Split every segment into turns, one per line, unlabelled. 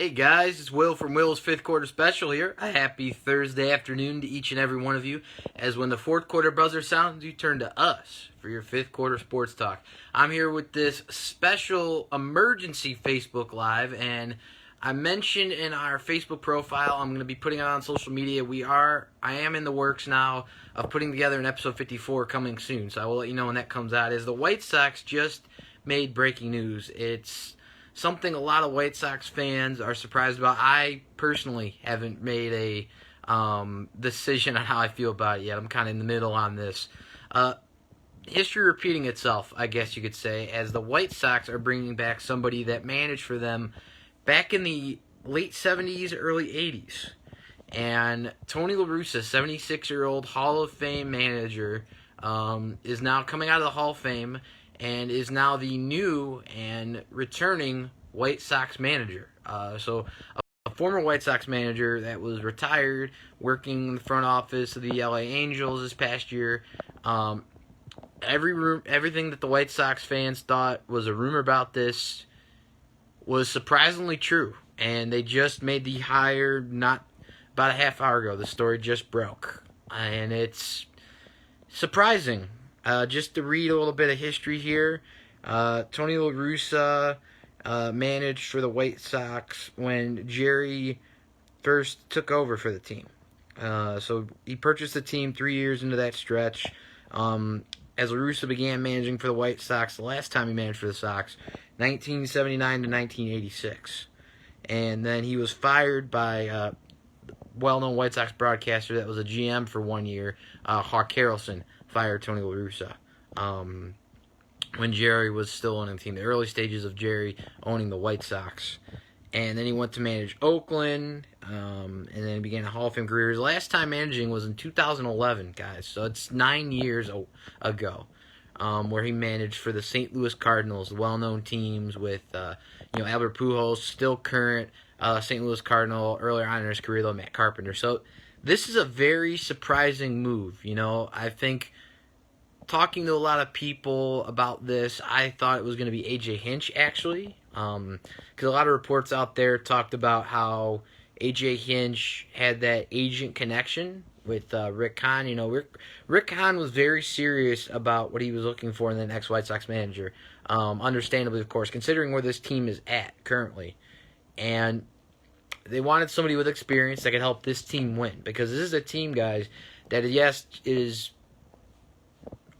Hey guys, it's Will from Will's Fifth Quarter Special here. A happy Thursday afternoon to each and every one of you. As when the fourth quarter buzzer sounds, you turn to us for your fifth quarter sports talk. I'm here with this special emergency Facebook Live, and I mentioned in our Facebook profile, I'm going to be putting it on social media. I am in the works now of putting together an episode 54 coming soon, so I will let you know when that comes out. As the White Sox just made breaking news. It's something a lot of White Sox fans are surprised about. I personally haven't made a decision on how I feel about it yet. I'm kind of in the middle on this. History repeating itself, I guess you could say, as the White Sox are bringing back somebody that managed for them back in the late 70s, early 80s. And Tony La Russa, 76-year-old Hall of Fame manager, is now coming out of the Hall of Fame and is now the new and returning White Sox manager. So a former White Sox manager that was retired, working in the front office of the LA Angels this past year. Everything that the White Sox fans thought was a rumor about this was surprisingly true. And they just made the hire not about a half hour ago. The story just broke. And it's surprising. Just to read a little bit of history here, Tony La Russa managed for the White Sox when Jerry first took over for the team. So he purchased the team 3 years into that stretch. As La Russa began managing for the White Sox, the last time he managed for the Sox, 1979 to 1986. And then he was fired by well-known White Sox broadcaster that was a GM for 1 year, Hawk Harrelson. Fired Tony La Russa when Jerry was still owning the team, the early stages of Jerry owning the White Sox. And then he went to manage Oakland, and then he began a Hall of Fame career. His last time managing was in 2011, guys, so it's 9 years ago, where he managed for the St. Louis Cardinals, the well-known teams with Albert Pujols, still current St. Louis Cardinal, earlier on in his career, though, Matt Carpenter. So this is a very surprising move. I think talking to a lot of people about this, I thought it was going to be A.J. Hinch, actually. Because a lot of reports out there talked about how A.J. Hinch had that agent connection with Rick Hahn. Rick Hahn was very serious about what he was looking for in the next White Sox manager. Understandably, of course, considering where this team is at currently. And they wanted somebody with experience that could help this team win. Because this is a team, guys, that, yes, is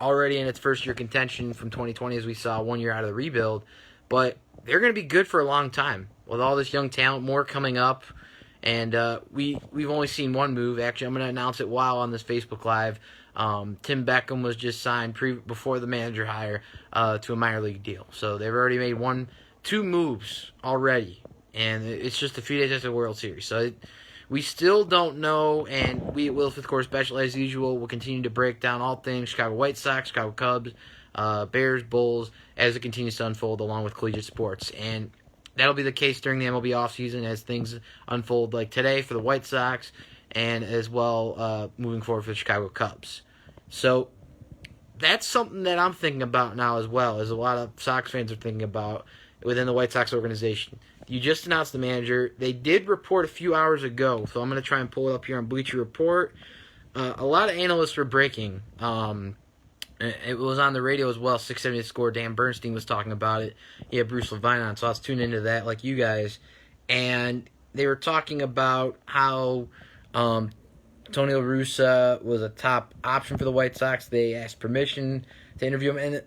already in its first-year contention from 2020, as we saw 1 year out of the rebuild. But they're going to be good for a long time. With all this young talent, more coming up. And we've only seen one move. Actually, I'm going to announce it while on this Facebook Live. Tim Beckham was just signed before the manager hire to a minor league deal. So they've already made two moves already. And it's just a few days after the World Series. So we still don't know, and we will, Fifth Quarter Special, as usual, will continue to break down all things Chicago White Sox, Chicago Cubs, Bears, Bulls, as it continues to unfold along with collegiate sports. And that'll be the case during the MLB offseason as things unfold like today for the White Sox, and as well moving forward for the Chicago Cubs. So that's something that I'm thinking about now as well, as a lot of Sox fans are thinking about within the White Sox organization. You just announced the manager. They did report a few hours ago, so I'm going to try and pull it up here on Bleacher Report. A lot of analysts were breaking. It was on the radio as well, 670 Score. Dan Bernstein was talking about it. He had Bruce Levine on, so I was tuned into that like you guys. And they were talking about how Tony La Russa was a top option for the White Sox. They asked permission to interview him, and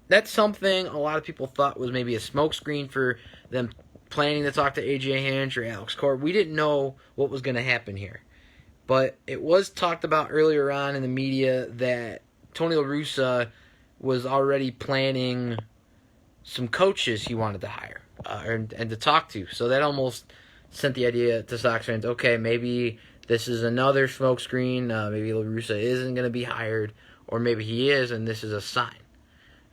that's something a lot of people thought was maybe a smokescreen for them planning to talk to A.J. Hinch or Alex Cora. We didn't know what was going to happen here. But it was talked about earlier on in the media that Tony La Russa was already planning some coaches he wanted to hire and to talk to. So that almost sent the idea to Sox fans, okay, maybe this is another smokescreen. Maybe La Russa isn't going to be hired, or maybe he is, and this is a sign.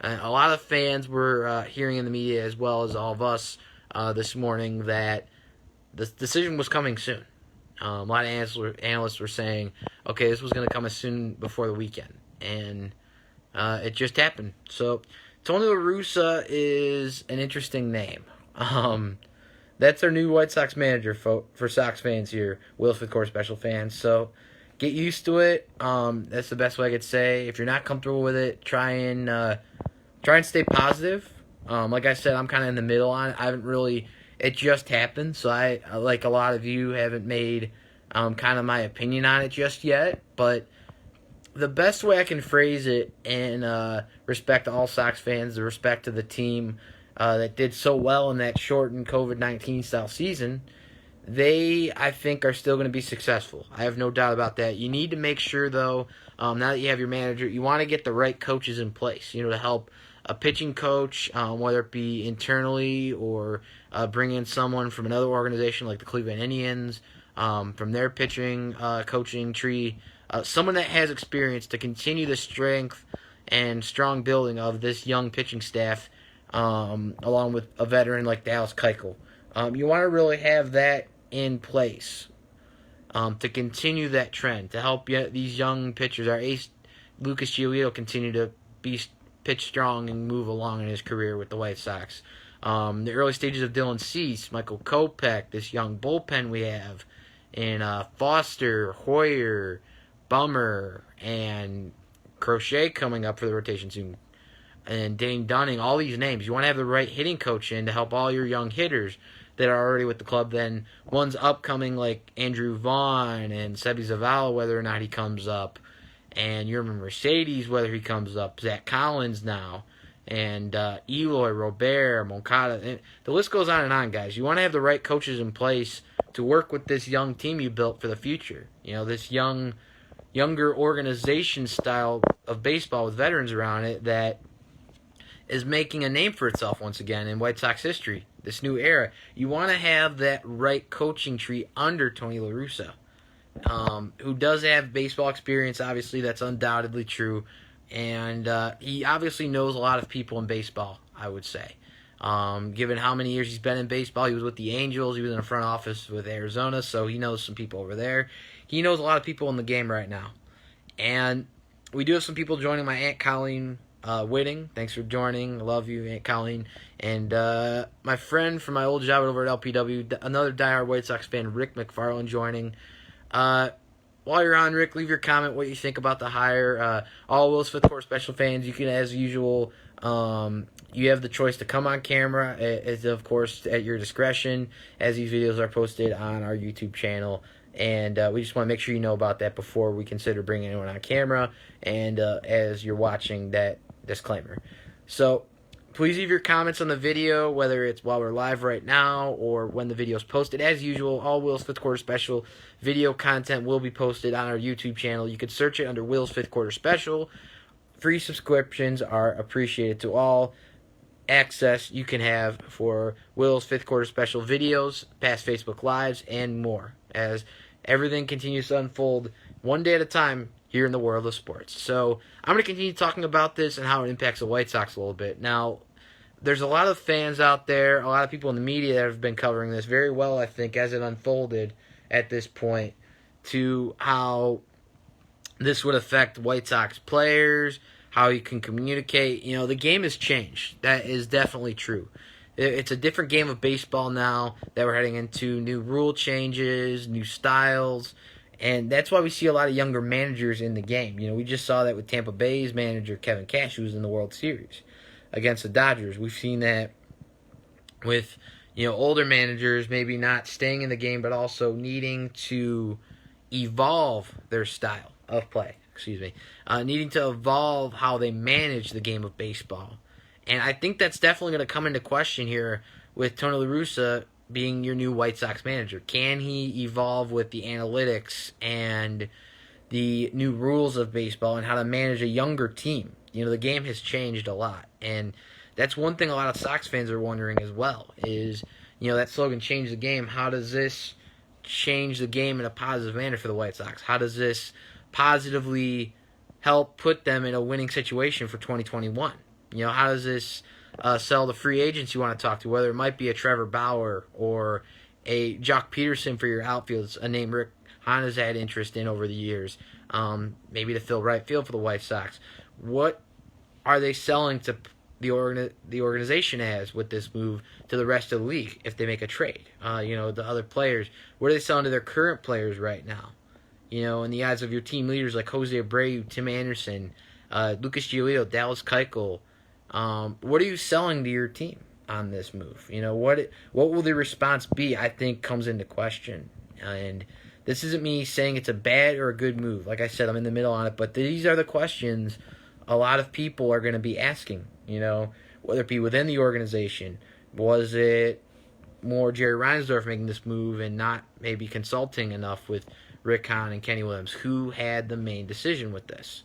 A lot of fans were hearing in the media, as well as all of us, this morning, that the decision was coming soon. A lot of analysts were saying, okay, this was going to come as soon before the weekend. And it just happened. So Tony La Russa is an interesting name. that's our new White Sox manager for Sox fans here, Will's Fifth Quarter Special fans. So get used to it. That's the best way I could say. If you're not comfortable with it, try and stay positive. Like I said, I'm kind of in the middle on it. I haven't really. It just happened, so I like a lot of you haven't made kind of my opinion on it just yet. But the best way I can phrase it in respect to all Sox fans, the respect to the team that did so well in that shortened COVID-19 style season, they, I think, are still going to be successful. I have no doubt about that. You need to make sure, though, now that you have your manager, you want to get the right coaches in place, to help a pitching coach, whether it be internally or bring in someone from another organization like the Cleveland Indians, from their pitching coaching tree, someone that has experience to continue the strength and strong building of this young pitching staff, along with a veteran like Dallas Keuchel. You want to really have that in place to continue that trend, to help these young pitchers, our ace Lucas Giolito, continue to pitch strong and move along in his career with the White Sox. The early stages of Dylan Cease, Michael Kopech, this young bullpen we have, and Foster, Hoyer, Bummer, and Crochet coming up for the rotation soon, and Dane Dunning, all these names. You want to have the right hitting coach in to help all your young hitters that are already with the club. Then ones upcoming like Andrew Vaughn and Sebi Zavala, whether or not he comes up, and Yerman Mercedes, whether he comes up, Zach Collins now, and Eloy, Robert, Moncada. And the list goes on, guys. You want to have the right coaches in place to work with this young team you built for the future. This younger organization style of baseball with veterans around it that is making a name for itself once again in White Sox history, this new era. You want to have that right coaching tree under Tony La Russa, who does have baseball experience, obviously. That's undoubtedly true. And he obviously knows a lot of people in baseball, I would say. Given how many years he's been in baseball, he was with the Angels, he was in the front office with Arizona, so he knows some people over there. He knows a lot of people in the game right now. And we do have some people joining. My Aunt Colleen Whitting, thanks for joining. I love you, Aunt Colleen. And my friend from my old job over at LPW, another diehard White Sox fan, Rick McFarland, joining. While you're on, Rick, leave your comment what you think about the hire. All Will's Fifth Quarter Special fans, you can, as usual, you have the choice to come on camera. It's, of course, at your discretion, as these videos are posted on our YouTube channel. And we just want to make sure you know about that before we consider bringing anyone on camera, and as you're watching, that disclaimer. So please leave your comments on the video, whether it's while we're live right now or when the video is posted. As usual, all Will's Fifth Quarter Special video content will be posted on our YouTube channel. You can search it under Will's Fifth Quarter Special. Free subscriptions are appreciated to all. Access you can have for Will's Fifth Quarter Special videos, past Facebook Lives, and more, as everything continues to unfold one day at a time here in the world of sports. So I'm going to continue talking about this and how it impacts the White Sox a little bit. Now, there's a lot of fans out there, a lot of people in the media that have been covering this very well, I think, as it unfolded at this point, to how this would affect White Sox players, how you can communicate. The game has changed. That is definitely true. It's a different game of baseball now that we're heading into. New rule changes, new styles, and that's why we see a lot of younger managers in the game. We just saw that with Tampa Bay's manager, Kevin Cash, who was in the World Series against the Dodgers. We've seen that with, older managers maybe not staying in the game, but also needing to evolve their style of play. Needing to evolve how they manage the game of baseball. And I think that's definitely going to come into question here with Tony La Russa being your new White Sox manager. Can he evolve with the analytics and the new rules of baseball and how to manage a younger team? The game has changed a lot. And that's one thing a lot of Sox fans are wondering as well is, that slogan, change the game. How does this change the game in a positive manner for the White Sox? How does this positively help put them in a winning situation for 2021? How does this sell the free agents you want to talk to, whether it might be a Trevor Bauer or a Jock Peterson for your outfield, a name Rick Hahn has had interest in over the years, maybe to fill right field for the White Sox. What are they selling to the organization has with this move to the rest of the league if they make a trade. The other players, what are they selling to their current players right now? In the eyes of your team leaders like Jose Abreu, Tim Anderson, Lucas Giolito, Dallas Keuchel, what are you selling to your team on this move? What will the response be? I think comes into question. And this isn't me saying it's a bad or a good move. Like I said, I'm in the middle on it. But these are the questions a lot of people are going to be asking. Whether it be within the organization. Was it more Jerry Reinsdorf making this move and not maybe consulting enough with Rick Hahn and Kenny Williams? Who had the main decision with this?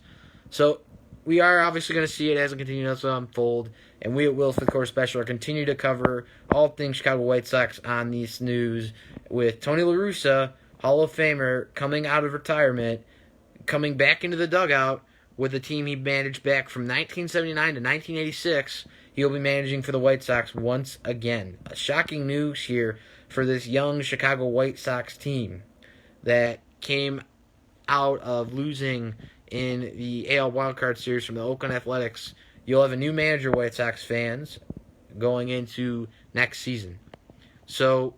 So we are obviously going to see it as it continues to unfold, and we at Will's Fifth Quarter Special are continue to cover all things Chicago White Sox on these news with Tony La Russa, Hall of Famer, coming out of retirement, coming back into the dugout with a team he managed back from 1979 to 1986. He'll be managing for the White Sox once again. Shocking news here for this young Chicago White Sox team that came out of losing in the AL Wildcard Series from the Oakland Athletics. You'll have a new manager, White Sox fans, going into next season. So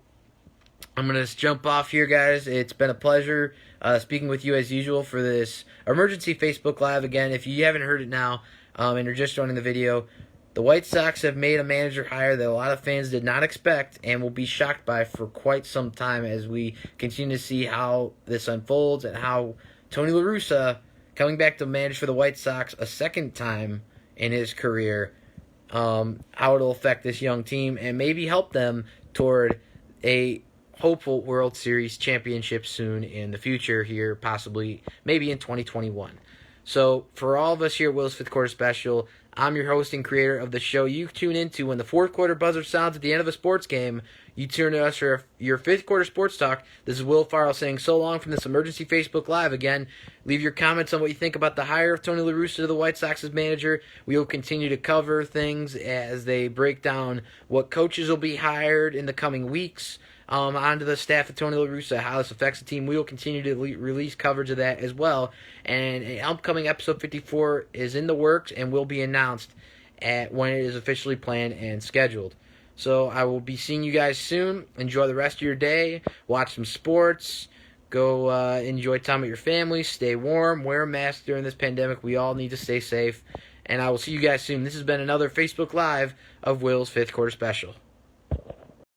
I'm going to jump off here, guys. It's been a pleasure speaking with you as usual for this emergency Facebook Live. Again, if you haven't heard it now and you're just joining the video, the White Sox have made a manager hire that a lot of fans did not expect and will be shocked by for quite some time as we continue to see how this unfolds and how Tony La Russa, coming back to manage for the White Sox a second time in his career, how it'll affect this young team and maybe help them toward a hopeful World Series championship soon in the future here, possibly maybe in 2021. So for all of us here at Will's Fifth Quarter Special, I'm your host and creator of the show you tune into when the fourth quarter buzzer sounds at the end of a sports game. You tune to us for your fifth quarter sports talk. This is Will Farrell saying so long from this emergency Facebook Live. Again, leave your comments on what you think about the hire of Tony La Russa to the White Sox as manager. We will continue to cover things as they break down what coaches will be hired in the coming weeks. Onto the staff of Tony La Russa, how this affects the team. We will continue to release coverage of that as well. And an upcoming episode 54 is in the works and will be announced when it is officially planned and scheduled. So I will be seeing you guys soon. Enjoy the rest of your day. Watch some sports. Go enjoy time with your family. Stay warm. Wear a mask during this pandemic. We all need to stay safe. And I will see you guys soon. This has been another Facebook Live of Will's Fifth Quarter Special.